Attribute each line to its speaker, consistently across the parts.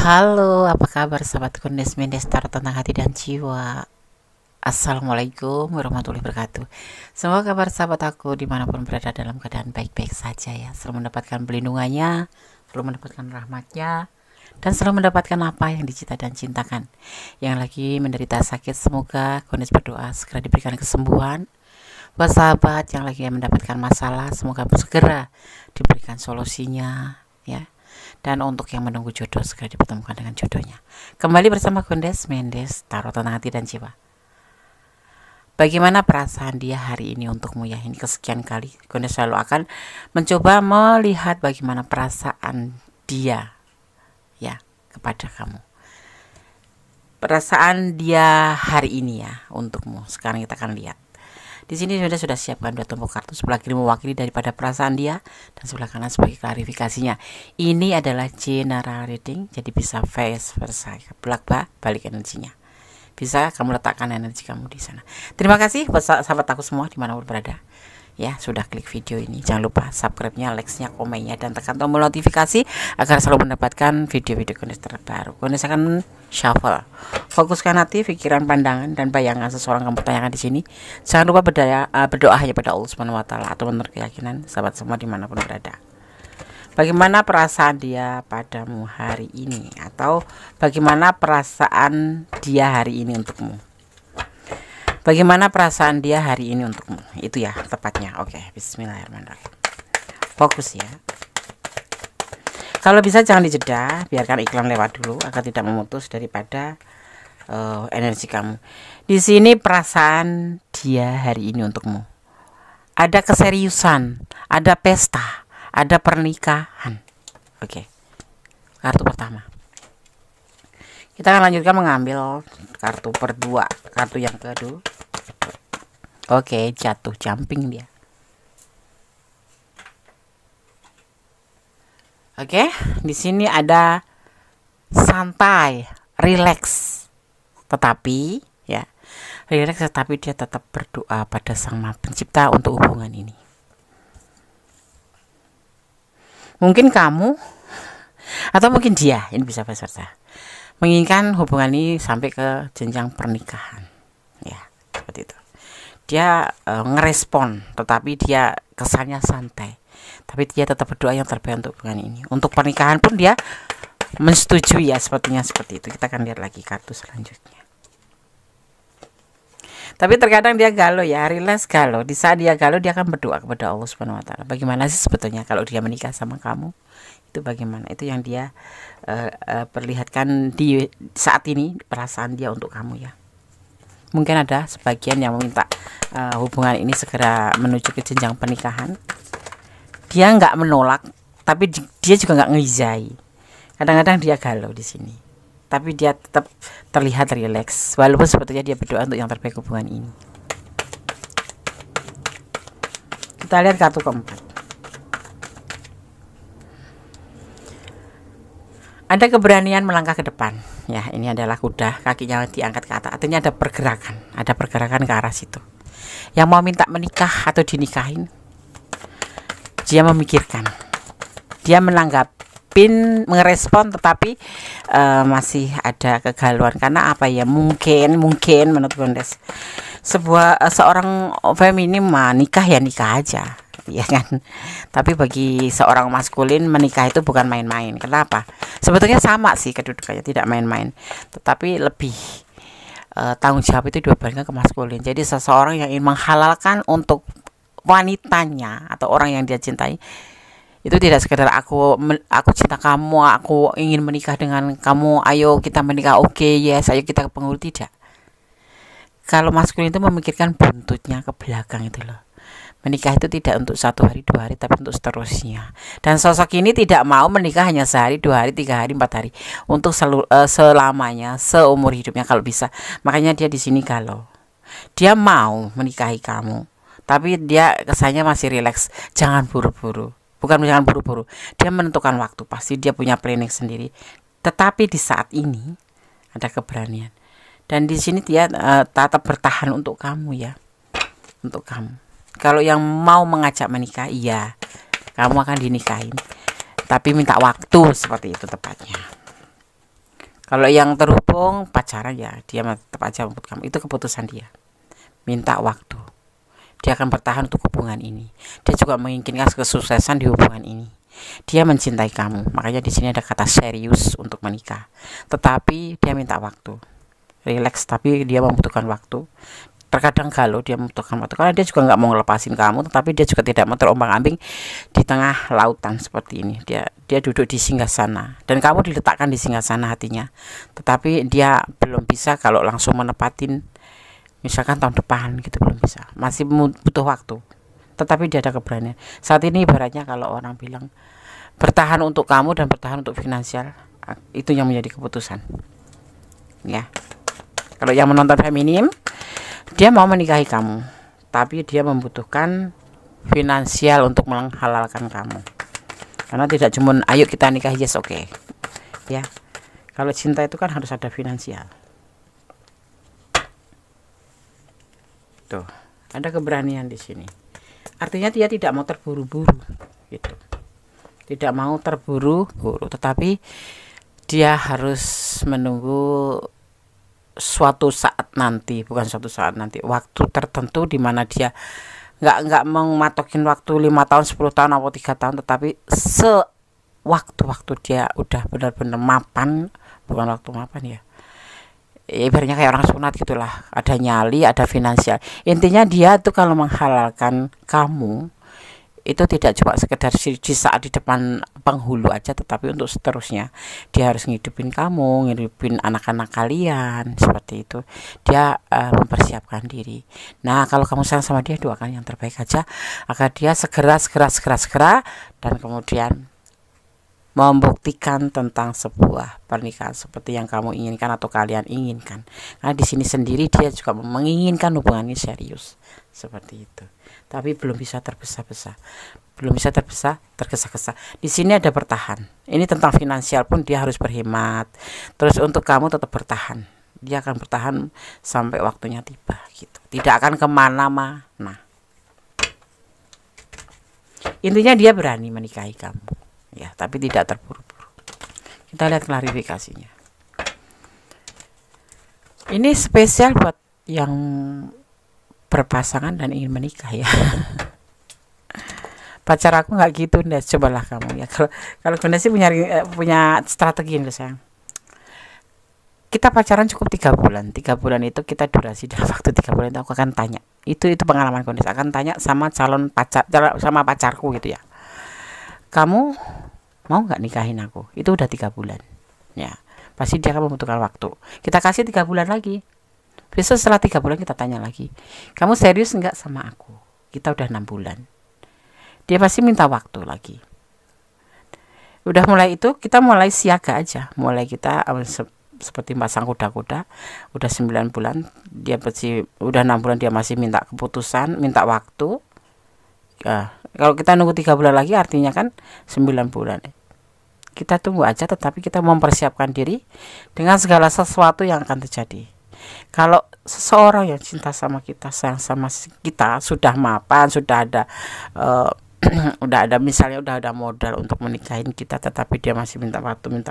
Speaker 1: Halo, apa kabar sahabat Kundes Mendestar tentang hati dan jiwa. Assalamualaikum warahmatullahi wabarakatuh. Semoga kabar sahabat aku dimanapun berada dalam keadaan baik-baik saja ya. Selalu mendapatkan pelindungannya, selalu mendapatkan rahmatnya, dan selalu mendapatkan apa yang dicita dan cintakan. Yang lagi menderita sakit, semoga Kundes berdoa segera diberikan kesembuhan. Buat sahabat yang lagi mendapatkan masalah, semoga segera diberikan solusinya ya. Dan untuk yang menunggu jodoh, segera dipertemukan dengan jodohnya. Kembali bersama Kundes Mendes, Tarot Tentang Hati dan Jiwa. Bagaimana perasaan dia hari ini untukmu ya? Ini kesekian kali Kundes selalu akan mencoba melihat bagaimana perasaan dia ya kepada kamu. Perasaan dia hari ini ya untukmu. Sekarang kita akan lihat. Di sini sudah siapkan dua tumpuk kartu, sebelah kiri mewakili daripada perasaan dia dan sebelah kanan sebagai klarifikasinya. Ini adalah general reading, jadi bisa vice versa, balik energinya. Bisa kamu letakkan energi kamu di sana. Terima kasih buat sahabat aku semua dimanapun berada. Ya, sudah klik video ini. Jangan lupa subscribe-nya, like-nya, komennya, dan tekan tombol notifikasi agar selalu mendapatkan video-video Kundes terbaru. Kundes akan shuffle. Fokuskan hati, pikiran, pandangan, dan bayangan seseorang kamu tanyakan di sini. Jangan lupa berdoa hanya pada Allah Subhanahu wa Ta'ala atau menurut keyakinan sahabat semua dimanapun berada. Bagaimana perasaan dia padamu hari ini, atau bagaimana perasaan dia hari ini untukmu? Bagaimana perasaan dia hari ini untukmu? Itu ya tepatnya. Oke, bismillahirrahmanirrahim. Fokus ya. Kalau bisa jangan dijeda, biarkan iklan lewat dulu agar tidak memutus daripada energi kamu. Di sini perasaan dia hari ini untukmu. Ada keseriusan, ada pesta, ada pernikahan. Oke. Kartu pertama. Kita akan lanjutkan mengambil kartu per dua. Kartu yang kedua. Oke, jatuh jumping dia. Oke, di sini ada santai, relax. Tetapi ya, relax tetapi dia tetap berdoa pada Sang Maha Pencipta untuk hubungan ini. Mungkin kamu atau mungkin dia, ini bisa vice versa, menginginkan hubungan ini sampai ke jenjang pernikahan ya, seperti itu. Dia ngerespon, tetapi dia kesannya santai, tapi dia tetap berdoa yang terbaik untuk hubungan ini. Untuk pernikahan pun dia menyetujui ya, sepertinya seperti itu. Kita akan lihat lagi kartu selanjutnya. Tapi terkadang dia galau ya, relax galau. Di saat dia galau, dia akan berdoa kepada Allah Subhanahu wa Ta'ala. Bagaimana sih sebetulnya kalau dia menikah sama kamu? Itu bagaimana? Itu yang dia perlihatkan di saat ini, perasaan dia untuk kamu ya. Mungkin ada sebagian yang meminta hubungan ini segera menuju ke jenjang pernikahan. Dia nggak menolak, tapi dia juga nggak ngizai. Kadang-kadang dia galau di sini, tapi dia tetap terlihat rileks, walaupun sebetulnya dia berdoa untuk yang terbaik hubungan ini. Kita lihat kartu keempat. Ada keberanian melangkah ke depan. Ya, ini adalah kuda, kakinya diangkat ke atas. Artinya ada pergerakan ke arah situ. Yang mau minta menikah atau dinikahin, dia memikirkan. Dia menanggapin, mengerespon, tetapi masih ada kegalauan. Karena apa ya? Mungkin menurut Kundes, seorang feminim nikah ya nikah aja. Ya kan, tapi bagi seorang maskulin menikah itu bukan main-main. Kenapa? Sebetulnya sama sih kedudukannya, tidak main-main, tetapi lebih tanggung jawab itu dibebankan ke maskulin. Jadi seseorang yang ingin menghalalkan untuk wanitanya atau orang yang dia cintai, itu tidak sekedar aku cinta kamu, aku ingin menikah dengan kamu, ayo kita menikah, oke, yes, ayo kita ke penghulu. Tidak. Kalau maskulin itu memikirkan buntutnya ke belakang itu loh. Menikah itu tidak untuk 1 hari 2 hari, tapi untuk seterusnya. Dan sosok ini tidak mau menikah hanya sehari 2 hari 3 hari 4 hari, untuk selamanya, seumur hidupnya kalau bisa. Makanya dia di sini galau. Dia mau menikahi kamu, tapi dia kesannya masih rileks. Jangan buru-buru. Bukan jangan buru-buru. Dia menentukan waktu, pasti dia punya planning sendiri. Tetapi di saat ini ada keberanian. Dan di sini dia tetap bertahan untuk kamu ya. Untuk kamu. Kalau yang mau mengajak menikah, iya, kamu akan dinikahin. Tapi minta waktu, seperti itu tepatnya. Kalau yang terhubung pacaran ya dia tetap aja membut kamu, itu keputusan dia. Minta waktu, dia akan bertahan untuk hubungan ini. Dia juga menginginkan kesuksesan di hubungan ini. Dia mencintai kamu, makanya di sini ada kata serius untuk menikah. Tetapi dia minta waktu, relax, tapi dia membutuhkan waktu. Terkadang galau, dia membutuhkan waktu karena dia juga nggak mau ngelepasin kamu, tetapi dia juga tidak mau terombang-ambing di tengah lautan seperti ini. Dia duduk di singgasana dan kamu diletakkan di singgasana hatinya, tetapi dia belum bisa kalau langsung menepatin misalkan tahun depan gitu, belum bisa, masih butuh waktu. Tetapi dia ada keberanian. Saat ini ibaratnya kalau orang bilang bertahan untuk kamu dan bertahan untuk finansial, itu yang menjadi keputusan ya. Kalau yang menonton feminim, dia mau menikahi kamu, tapi dia membutuhkan finansial untuk menghalalkan kamu. Karena tidak cuma ayo kita nikah, yes oke. Ya. Kalau cinta itu kan harus ada finansial. Tuh, ada keberanian di sini. Artinya dia tidak mau terburu-buru gitu. Tidak mau terburu-buru, tetapi dia harus menunggu suatu saat nanti, bukan suatu saat nanti, waktu tertentu di mana dia nggak mematokin waktu 5 tahun, 10 tahun atau 3 tahun, tetapi sewaktu-waktu dia udah benar-benar mapan, bukan waktu mapan ya. Ibaratnya kayak orang sunat gitulah, ada nyali, ada finansial. Intinya dia tuh kalau menghalalkan kamu itu tidak cuma sekedar di saat di depan penghulu aja, tetapi untuk seterusnya dia harus ngidupin kamu, ngidupin anak-anak kalian, seperti itu. Dia mempersiapkan diri. Nah, kalau kamu sayang sama dia, doakan yang terbaik aja agar dia segera dan kemudian membuktikan tentang sebuah pernikahan seperti yang kamu inginkan atau kalian inginkan. Karena di sini sendiri dia juga menginginkan hubungan ini serius, seperti itu. Tapi belum bisa tergesa-gesa, tergesa-gesa. Di sini ada bertahan. Ini tentang finansial pun dia harus berhemat. Terus untuk kamu tetap bertahan. Dia akan bertahan sampai waktunya tiba, gitu. Tidak akan kemana-mana. Intinya dia berani menikahi kamu, ya, tapi tidak terburu-buru. Kita lihat klarifikasinya. Ini spesial buat yang berpasangan dan ingin menikah ya. Pacar aku nggak gitu, Nes, cobalah kamu ya. Kalau Bunda sih punya strategi nih sayang. Kita pacaran cukup 3 bulan. 3 bulan itu kita durasi dalam waktu 3 bulan itu aku akan tanya. Itu pengalaman Bunda, akan tanya sama calon pacar, sama pacarku gitu ya. Kamu mau nggak nikahin aku? Itu udah 3 bulan. Ya, pasti dia akan membutuhkan waktu. Kita kasih 3 bulan lagi. Besok setelah 3 bulan kita tanya lagi, kamu serius enggak sama aku? Kita udah 6 bulan. Dia pasti minta waktu lagi. Udah mulai itu kita mulai siaga aja. Mulai kita seperti pasang kuda-kuda. Udah 9 bulan, dia pasti udah 6 bulan dia masih minta keputusan, minta waktu. Kalau kita nunggu 3 bulan lagi artinya kan 9 bulan. Kita tunggu aja, tetapi kita mempersiapkan diri dengan segala sesuatu yang akan terjadi. Kalau seseorang yang cinta sama kita, sayang sama kita, sudah mapan, sudah ada udah ada misalnya udah ada modal untuk menikahin kita, tetapi dia masih minta waktu,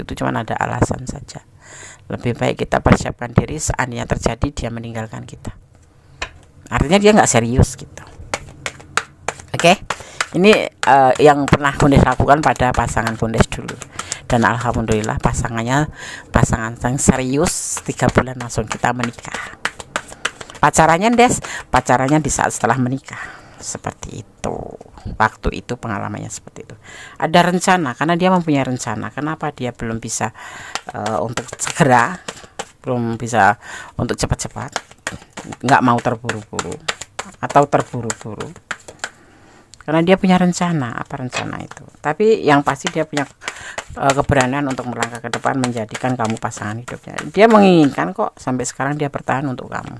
Speaker 1: itu cuma ada alasan saja. Lebih baik kita persiapkan diri seandainya terjadi dia meninggalkan kita. Artinya dia nggak serius gitu. Oke? Ini yang pernah Bundes lakukan pada pasangan Bundes dulu. Dan alhamdulillah pasangan yang serius 3 bulan langsung kita menikah. Pacarannya di saat setelah menikah, seperti itu. Waktu itu pengalamannya seperti itu. Ada rencana, karena dia mempunyai rencana. Kenapa dia belum bisa untuk segera, belum bisa untuk cepat-cepat, nggak mau terburu-buru atau terburu-buru. Karena dia punya rencana, apa rencana itu. Tapi yang pasti dia punya keberanian untuk melangkah ke depan, menjadikan kamu pasangan hidupnya. Dia menginginkan kok, sampai sekarang dia bertahan untuk kamu.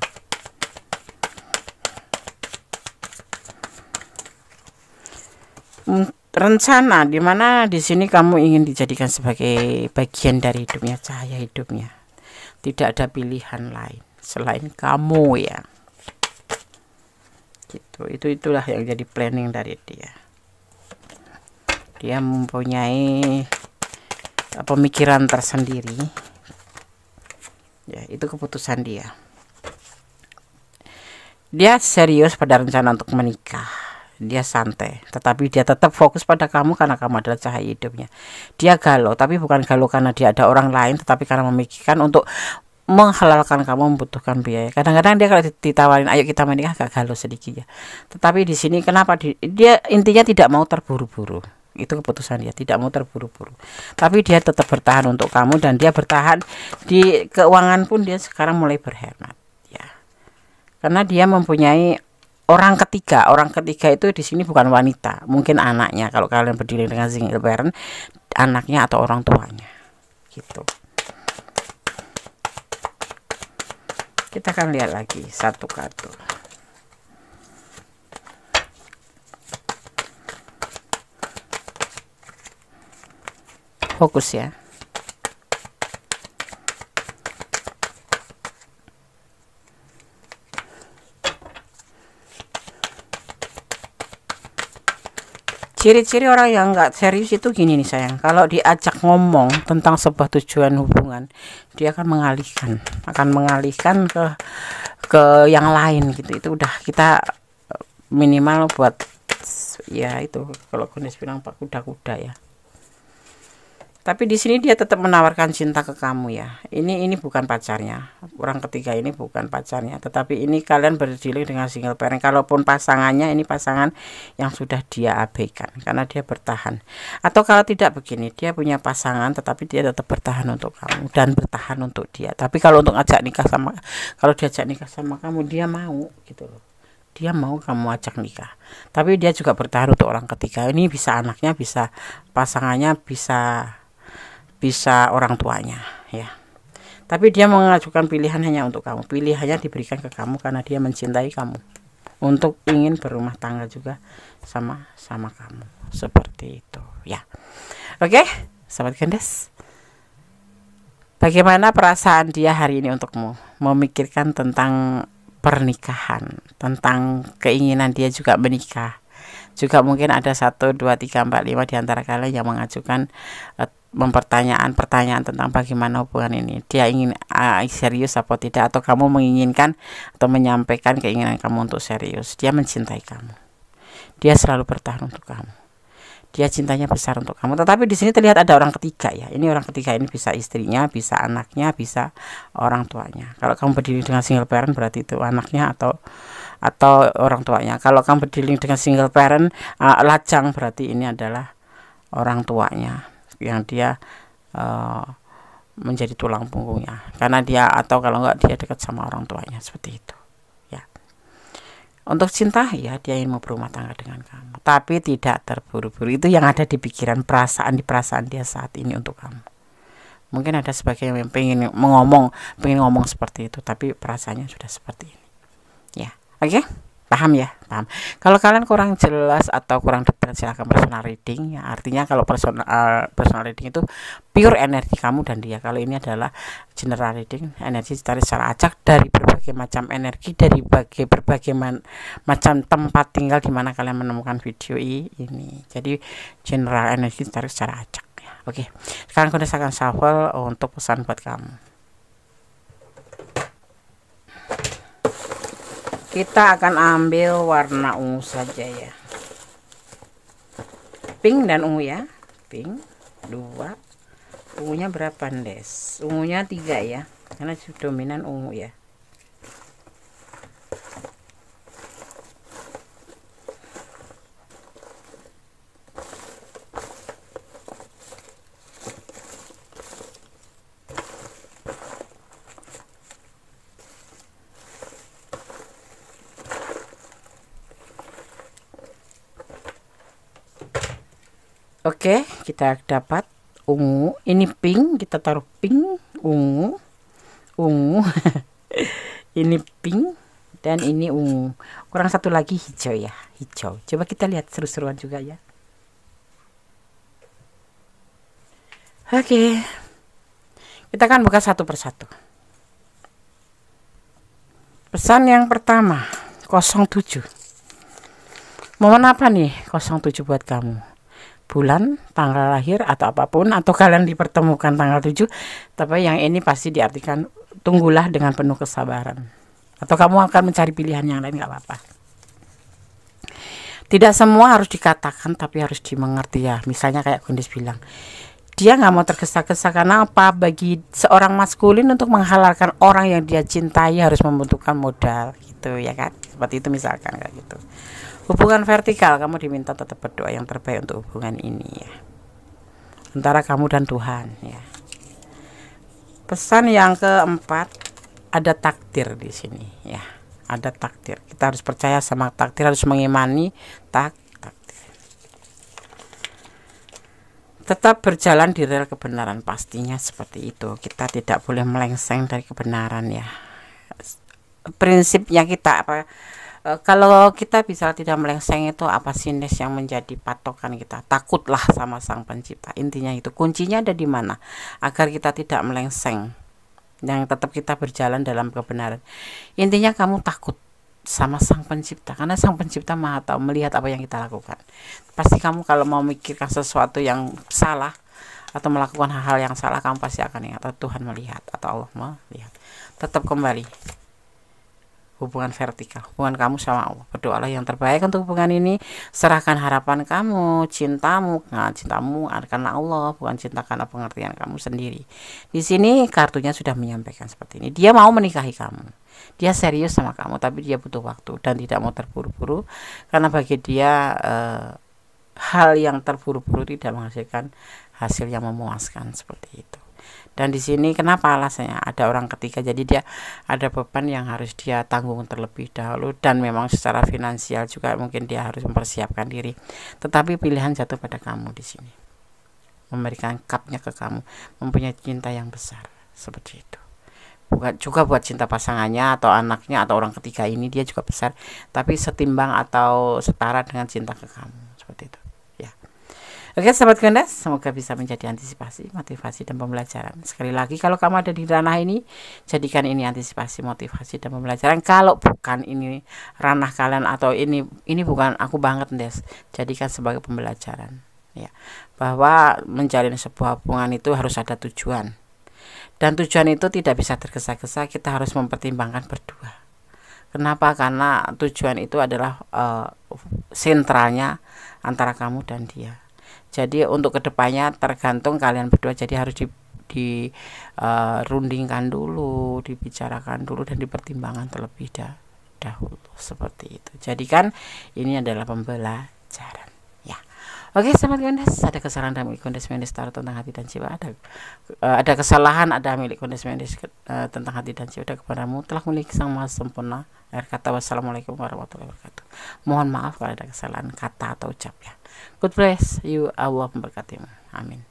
Speaker 1: Rencana dimana di sini kamu ingin dijadikan sebagai bagian dari hidupnya, cahaya hidupnya. Tidak ada pilihan lain selain kamu ya. Gitu. Itulah yang jadi planning dari dia. Dia mempunyai pemikiran tersendiri Ya, itu keputusan dia. Dia serius pada rencana untuk menikah. Dia santai, tetapi dia tetap fokus pada kamu karena kamu adalah cahaya hidupnya. Dia galau, tapi bukan galau karena dia ada orang lain, tetapi karena memikirkan untuk menghalalkan kamu membutuhkan biaya. Kadang-kadang dia kalau ditawarin ayo kita menikah agak galau sedikit ya. Tetapi di sini kenapa dia intinya tidak mau terburu-buru. Itu keputusan dia, tidak mau terburu-buru. Tapi dia tetap bertahan untuk kamu, dan dia bertahan di keuangan pun dia sekarang mulai berhemat ya. Karena dia mempunyai orang ketiga. Orang ketiga itu di sini bukan wanita, mungkin anaknya. Kalau kalian berdiri dengan single parent, anaknya atau orang tuanya gitu. Kita akan lihat lagi satu kartu. Fokus ya. Ciri-ciri orang yang nggak serius itu gini nih sayang, kalau diajak ngomong tentang sebuah tujuan hubungan, dia akan mengalihkan ke yang lain gitu. Itu udah kita minimal buat ya itu kalau Gunes bilang pak kuda-kuda ya. Tapi di sini dia tetap menawarkan cinta ke kamu ya. Ini bukan pacarnya. Orang ketiga ini bukan pacarnya, tetapi ini kalian berdiri dengan single parent. Kalaupun pasangannya, ini pasangan yang sudah dia abaikan karena dia bertahan. Atau kalau tidak begini, dia punya pasangan tetapi dia tetap bertahan untuk kamu dan bertahan untuk dia. Tapi kalau untuk kalau diajak nikah sama kamu, dia mau gitu loh. Dia mau kamu ajak nikah. Tapi dia juga bertahan untuk orang ketiga. Ini bisa anaknya, bisa pasangannya, bisa orang tuanya ya. Tapi dia mengajukan pilihan hanya untuk kamu. Pilihannya diberikan ke kamu karena dia mencintai kamu, untuk ingin berumah tangga juga sama kamu. Seperti itu ya. Oke, sahabat Gandes, bagaimana perasaan dia hari ini untukmu? Memikirkan tentang pernikahan, tentang keinginan dia juga menikah. Juga mungkin ada 1, 2, 3, 4, 5 di antara kalian yang mengajukan pertanyaan tentang bagaimana hubungan ini. Dia ingin serius atau tidak, atau kamu menginginkan atau menyampaikan keinginan kamu untuk serius. Dia mencintai kamu. Dia selalu bertahan untuk kamu. Dia cintanya besar untuk kamu. Tetapi di sini terlihat ada orang ketiga ya. Ini orang ketiga ini bisa istrinya, bisa anaknya, bisa orang tuanya. Kalau kamu berdiri dengan single parent berarti itu anaknya atau orang tuanya. Kalau kamu berdiri dengan single parent lajang berarti ini adalah orang tuanya yang dia menjadi tulang punggungnya, karena dia, atau kalau enggak dia dekat sama orang tuanya, seperti itu ya. Untuk cinta ya, dia ingin mau berumah tangga dengan kamu, tapi tidak terburu-buru. Itu yang ada di pikiran, perasaan dia saat ini untuk kamu. Mungkin ada sebagian yang pengen ngomong seperti itu, tapi perasaannya sudah seperti ini ya. Oke? Paham ya? Paham. Kalau kalian kurang jelas atau kurang detail, silahkan personal reading ya. Artinya kalau personal reading itu pure energi kamu dan dia. Kalau ini adalah general reading, energi secara acak dari berbagai macam energi, dari berbagai macam tempat tinggal di mana kalian menemukan video ini. Jadi general energi secara acak ya. Oke. Sekarang aku akan shuffle untuk pesan buat kamu. Kita akan ambil warna ungu saja ya. Pink dan ungu ya. Pink 2. Ungunya berapa, Des? Ungunya 3 ya. Karena dominan ungu ya. Oke, kita dapat ungu. Ini pink, kita taruh pink, ungu. Ini pink dan ini ungu. Kurang satu lagi hijau ya, hijau. Coba kita lihat seru-seruan juga ya. Oke. Kita akan buka satu persatu. Pesan yang pertama, 07. Momen apa nih 07 buat kamu? Bulan, tanggal lahir, atau apapun, atau kalian dipertemukan tanggal 7, tapi yang ini pasti diartikan tunggulah dengan penuh kesabaran. Atau kamu akan mencari pilihan yang lain, nggak apa-apa. Tidak semua harus dikatakan, tapi harus dimengerti ya. Misalnya kayak Gondes bilang, dia nggak mau tergesa-gesa karena apa? Bagi seorang maskulin untuk menghalalkan orang yang dia cintai harus membutuhkan modal, gitu ya kan? Seperti itu misalkan kayak gitu. Hubungan vertikal, kamu diminta tetap berdoa yang terbaik untuk hubungan ini ya. Antara kamu dan Tuhan ya. Pesan yang keempat, ada takdir di sini ya. Ada takdir. Kita harus percaya sama takdir, harus mengimani takdir. Tetap berjalan di rel kebenaran, pastinya seperti itu. Kita tidak boleh melengseng dari kebenaran ya. Prinsipnya kita apa? Kalau kita bisa tidak melengseng itu apa sih Nes yang menjadi patokan kita? Takutlah sama Sang Pencipta. Intinya itu. Kuncinya ada di mana? Agar kita tidak melengseng. Yang tetap kita berjalan dalam kebenaran. Intinya kamu takut sama Sang Pencipta. Karena Sang Pencipta Maha tahu, melihat apa yang kita lakukan. Pasti kamu kalau mau memikirkan sesuatu yang salah atau melakukan hal-hal yang salah, kamu pasti akan ingat atau Tuhan melihat atau Allah melihat. Tetap kembali hubungan vertikal, hubungan kamu sama Allah. Berdoalah yang terbaik untuk hubungan ini. Serahkan harapan kamu, cintamu. Nah, cintamu karena Allah, bukan cinta karena pengertian kamu sendiri. Di sini kartunya sudah menyampaikan seperti ini. Dia mau menikahi kamu. Dia serius sama kamu, tapi dia butuh waktu dan tidak mau terburu-buru karena bagi dia hal yang terburu-buru tidak menghasilkan hasil yang memuaskan seperti itu. Dan di sini kenapa alasannya? Ada orang ketiga, jadi dia ada beban yang harus dia tanggung terlebih dahulu, dan memang secara finansial juga mungkin dia harus mempersiapkan diri. Tetapi pilihan jatuh pada kamu di sini. Memberikan cupnya ke kamu, mempunyai cinta yang besar seperti itu. Bukan juga buat cinta pasangannya atau anaknya atau orang ketiga ini, dia juga besar, tapi setimbang atau setara dengan cinta ke kamu seperti itu. Oke sahabat Gondes, semoga bisa menjadi antisipasi, motivasi, dan pembelajaran. Sekali lagi, kalau kamu ada di ranah ini, jadikan ini antisipasi, motivasi, dan pembelajaran. Kalau bukan ini ranah kalian atau ini bukan aku banget, Des, jadikan sebagai pembelajaran ya. Bahwa menjalin sebuah hubungan itu harus ada tujuan. Dan tujuan itu tidak bisa tergesa-gesa, kita harus mempertimbangkan berdua. Kenapa? Karena tujuan itu adalah sentralnya antara kamu dan dia. Jadi untuk kedepannya tergantung kalian berdua, jadi harus dirundingkan dulu, dibicarakan dulu, dan dipertimbangkan terlebih dahulu seperti itu. Jadi kan ini adalah pembelajaran ya. Oke sahabat Gondes, ada kesalahan dalam milik Gondes Mendes tentang hati dan jiwa, ada kesalahan ada milik Gondes Mendes tentang hati dan jiwa, ada kepadamu telah memiliki Sang Maha Sempurna. Akhir kata, wassalamualaikum warahmatullahi wabarakatuh. Mohon maaf kalau ada kesalahan kata atau ucap ya. God bless you, Allah memberkatimu. Amin.